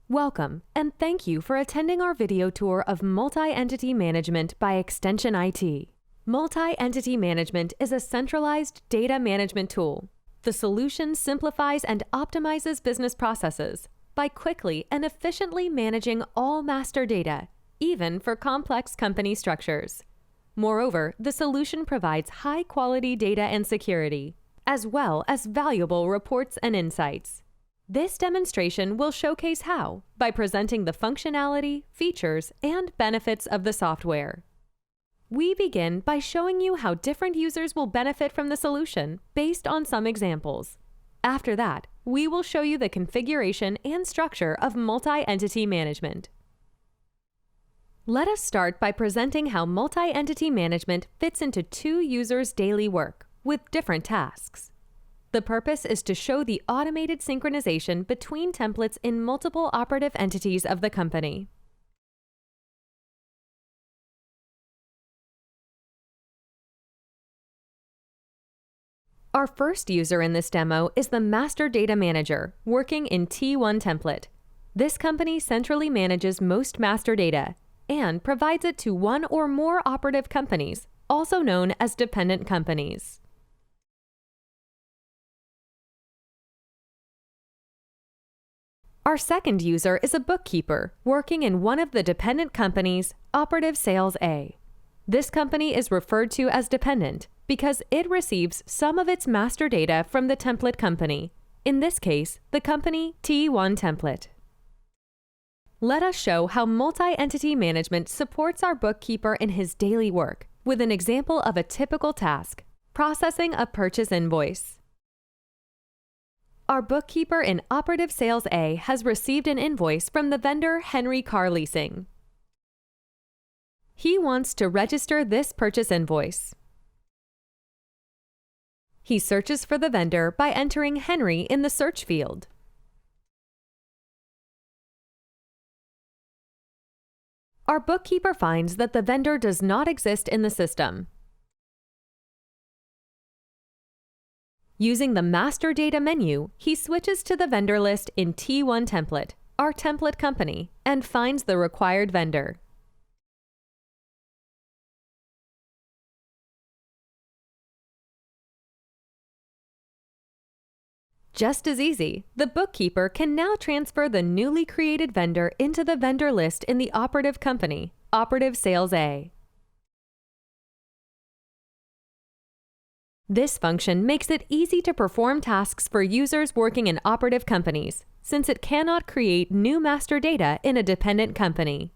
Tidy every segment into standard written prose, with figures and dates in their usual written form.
Welcome, and thank you for attending our video tour of Multi-Entity Management by XtensionIT. Multi-Entity Management is a centralized data management tool. The solution simplifies and optimizes business processes by quickly and efficiently managing all master data, even for complex company structures. Moreover, the solution provides high-quality data and security, as well as valuable reports and insights. This demonstration will showcase how by presenting the functionality, features, and benefits of the software. We begin by showing you how different users will benefit from the solution based on some examples. After that, we will show you the configuration and structure of multi-entity management. Let us start by presenting how multi-entity management fits into two users' daily work with different tasks. The purpose is to show the automated synchronization between templates in multiple operative entities of the company. Our first user in this demo is the Master Data Manager, working in T1 template. This company centrally manages most master data and provides it to one or more operative companies, also known as dependent companies. Our second user is a bookkeeper working in one of the dependent companies, Operative Sales A. This company is referred to as dependent because it receives some of its master data from the template company, in this case, the company T1 template. Let us show how multi-entity management supports our bookkeeper in his daily work with an example of a typical task, processing a purchase invoice. Our bookkeeper in Operative Sales A has received an invoice from the vendor Henry Car Leasing. He wants to register this purchase invoice. He searches for the vendor by entering Henry in the search field. Our bookkeeper finds that the vendor does not exist in the system. Using the Master Data menu, he switches to the vendor list in T1 template, our template company, and finds the required vendor. Just as easy, the bookkeeper can now transfer the newly created vendor into the vendor list in the operative company, Operative Sales A. This function makes it easy to perform tasks for users working in operative companies, since it cannot create new master data in a dependent company.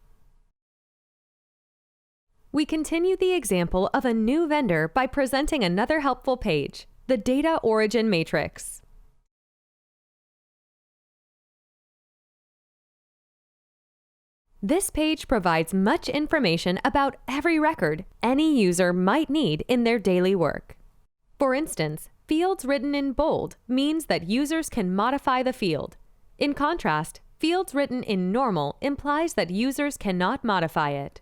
We continue the example of a new vendor by presenting another helpful page, the Data Origin Matrix. This page provides much information about every record any user might need in their daily work. For instance, fields written in bold means that users can modify the field. In contrast, fields written in normal implies that users cannot modify it.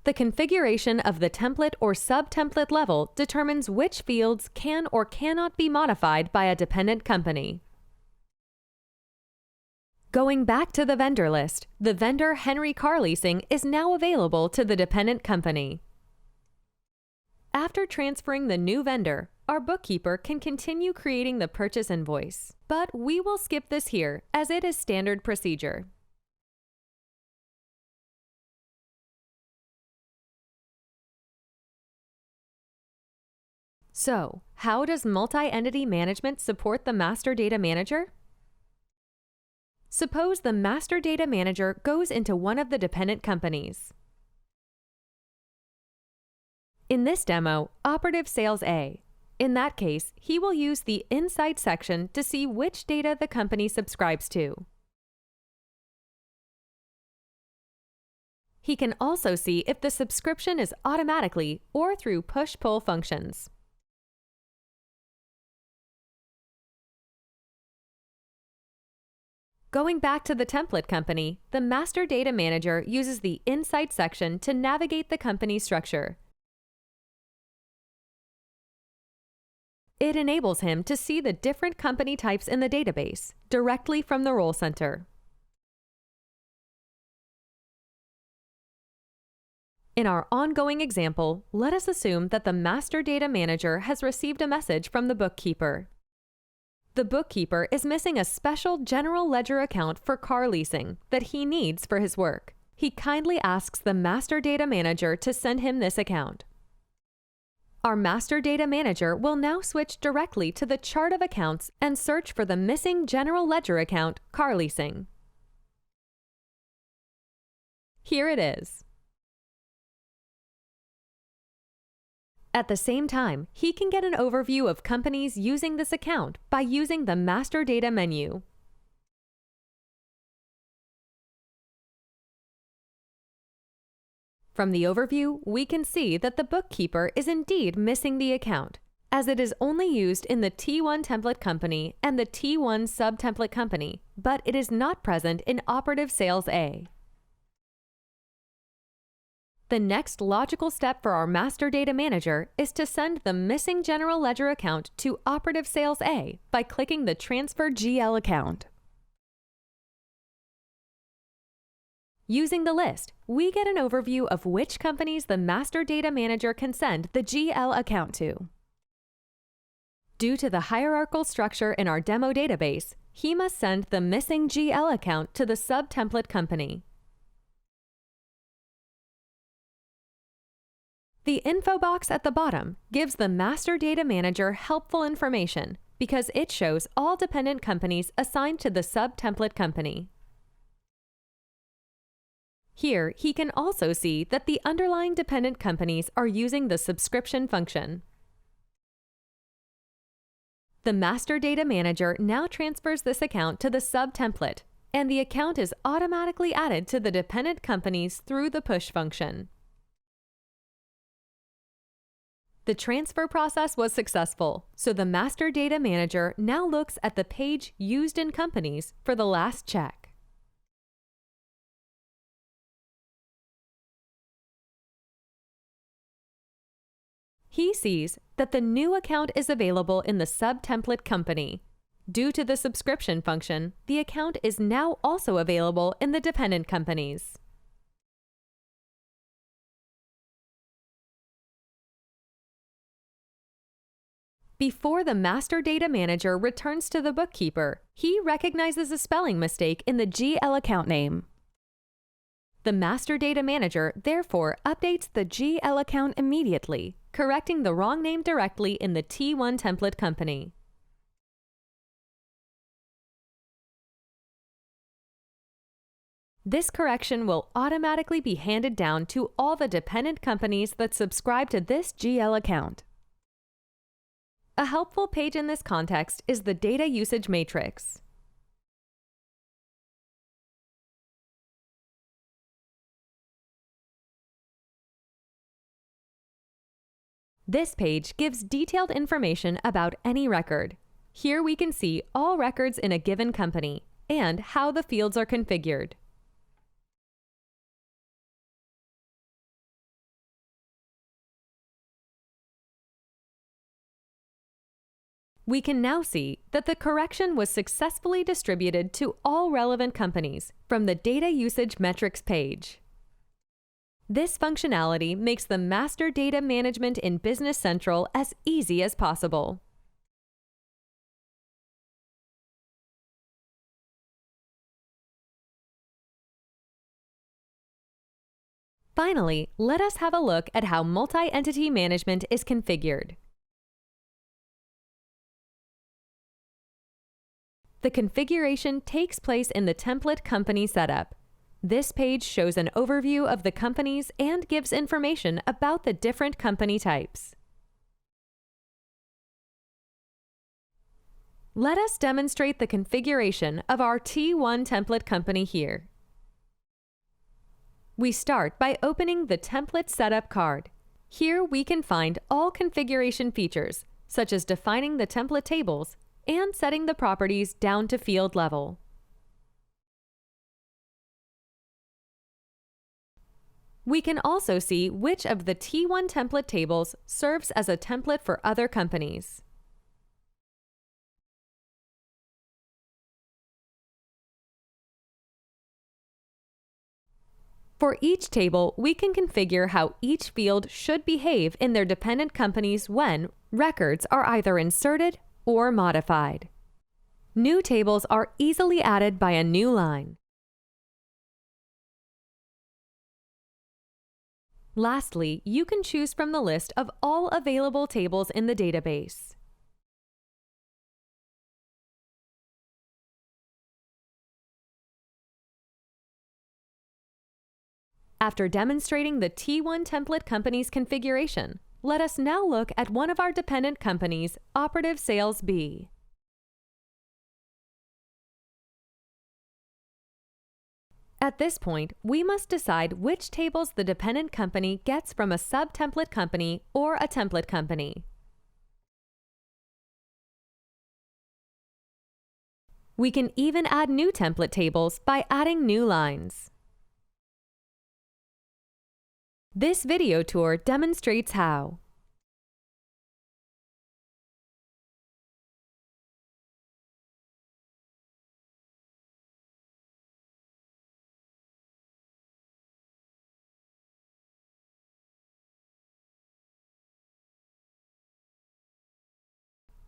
The configuration of the template or sub-template level determines which fields can or cannot be modified by a dependent company. Going back to the vendor list, the vendor Henry Car Leasing is now available to the dependent company. After transferring the new vendor, our bookkeeper can continue creating the purchase invoice, but we will skip this here as it is standard procedure. So, how does multi-entity management support the Master Data Manager? Suppose the Master Data Manager goes into one of the dependent companies. In this demo, Operative Sales A. In that case, he will use the Insight section to see which data the company subscribes to. He can also see if the subscription is automatically or through push-pull functions. Going back to the template company, the Master Data Manager uses the Insight section to navigate the company structure. It enables him to see the different company types in the database directly from the Role Center. In our ongoing example, let us assume that the master data manager has received a message from the bookkeeper. The bookkeeper is missing a special general ledger account for car leasing that he needs for his work. He kindly asks the master data manager to send him this account. Our master data manager will now switch directly to the chart of accounts and search for the missing general ledger account, car leasing. Here it is. At the same time, he can get an overview of companies using this account by using the Master Data menu. From the overview, we can see that the bookkeeper is indeed missing the account, as it is only used in the T1 template company and the T1 sub-template company, but it is not present in Operative Sales A. The next logical step for our Master Data Manager is to send the missing General Ledger account to Operative Sales A by clicking the Transfer GL account. Using the list, we get an overview of which companies the Master Data Manager can send the GL account to. Due to the hierarchical structure in our demo database, he must send the missing GL account to the sub-template company. The info box at the bottom gives the Master Data Manager helpful information because it shows all dependent companies assigned to the sub-template company. Here, he can also see that the underlying dependent companies are using the subscription function. The Master Data Manager now transfers this account to the sub-template, and the account is automatically added to the dependent companies through the push function. The transfer process was successful, so the Master Data Manager now looks at the page Used in Companies for the last check. He sees that the new account is available in the sub-template company. Due to the subscription function, the account is now also available in the dependent companies. Before the Master Data Manager returns to the bookkeeper, he recognizes a spelling mistake in the GL account name. The Master Data Manager therefore updates the GL account immediately, correcting the wrong name directly in the T1 template company. This correction will automatically be handed down to all the dependent companies that subscribe to this GL account. A helpful page in this context is the Data Usage Matrix. This page gives detailed information about any record. Here we can see all records in a given company and how the fields are configured. We can now see that the correction was successfully distributed to all relevant companies from the Data Usage Metrics page. This functionality makes the master data management in Business Central as easy as possible. Finally, let us have a look at how multi-entity management is configured. The configuration takes place in the template company setup. This page shows an overview of the companies and gives information about the different company types. Let us demonstrate the configuration of our T1 template company here. We start by opening the Template Setup card. Here we can find all configuration features, such as defining the template tables and setting the properties down to field level. We can also see which of the T1 template tables serves as a template for other companies. For each table, we can configure how each field should behave in their dependent companies when records are either inserted or modified. New tables are easily added by a new line. Lastly, you can choose from the list of all available tables in the database. After demonstrating the T1 template company's configuration, let us now look at one of our dependent companies, Operative Sales B. At this point, we must decide which tables the dependent company gets from a sub-template company or a template company. We can even add new template tables by adding new lines. This video tour demonstrates how.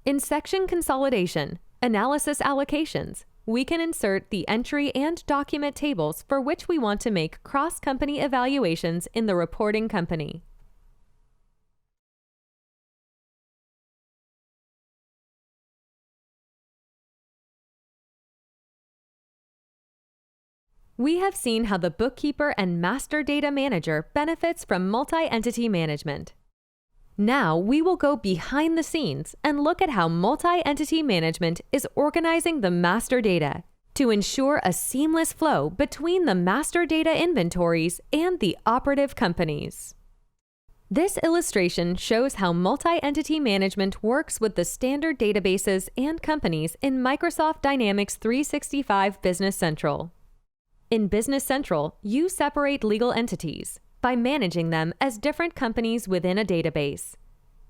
In section consolidation, analysis allocations, we can insert the entry and document tables for which we want to make cross-company evaluations in the reporting company. We have seen how the bookkeeper and master data manager benefits from multi-entity management. Now we will go behind the scenes and look at how multi-entity management is organizing the master data to ensure a seamless flow between the master data inventories and the operative companies. This illustration shows how multi-entity management works with the standard databases and companies in Microsoft Dynamics 365 Business Central. In Business Central, you separate legal entities by managing them as different companies within a database.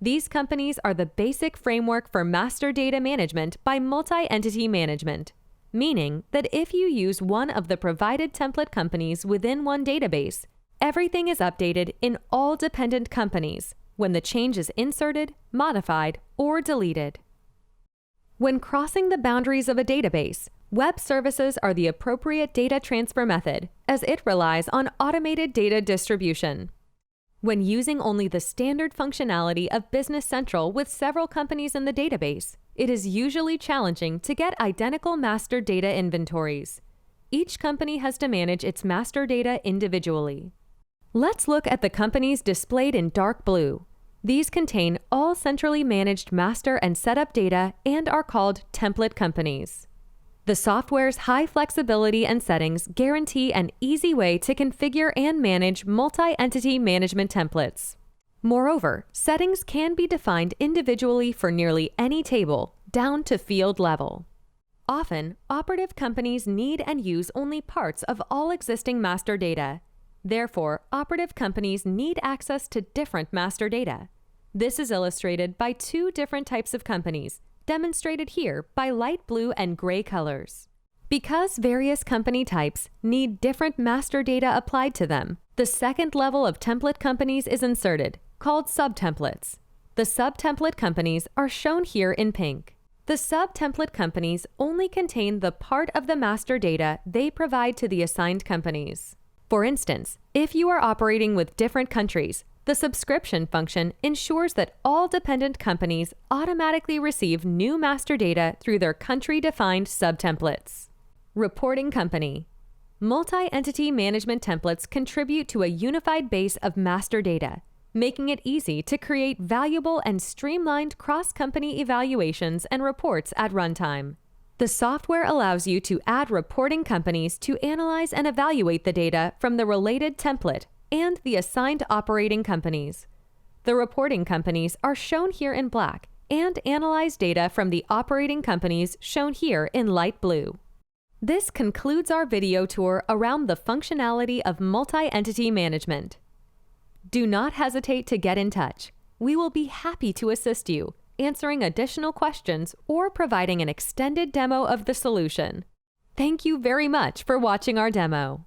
These companies are the basic framework for master data management by multi-entity management, meaning that if you use one of the provided template companies within one database, everything is updated in all dependent companies when the change is inserted, modified, or deleted. When crossing the boundaries of a database, web services are the appropriate data transfer method, as it relies on automated data distribution. When using only the standard functionality of Business Central with several companies in the database, it is usually challenging to get identical master data inventories. Each company has to manage its master data individually. Let's look at the companies displayed in dark blue. These contain all centrally managed master and setup data and are called template companies. The software's high flexibility and settings guarantee an easy way to configure and manage multi-entity management templates. Moreover, settings can be defined individually for nearly any table, down to field level. Often, operative companies need and use only parts of all existing master data. Therefore, operative companies need access to different master data. This is illustrated by two different types of companies, demonstrated here by light blue and gray colors. Because various company types need different master data applied to them, the second level of template companies is inserted, called subtemplates. The subtemplate companies are shown here in pink. The subtemplate companies only contain the part of the master data they provide to the assigned companies. For instance, if you are operating with different countries, the subscription function ensures that all dependent companies automatically receive new master data through their country-defined subtemplates. Reporting company. Multi-entity management templates contribute to a unified base of master data, making it easy to create valuable and streamlined cross-company evaluations and reports at runtime. The software allows you to add reporting companies to analyze and evaluate the data from the related template and the assigned operating companies. The reporting companies are shown here in black and analyze data from the operating companies shown here in light blue. This concludes our video tour around the functionality of multi-entity management. Do not hesitate to get in touch. We will be happy to assist you, answering additional questions or providing an extended demo of the solution. Thank you very much for watching our demo.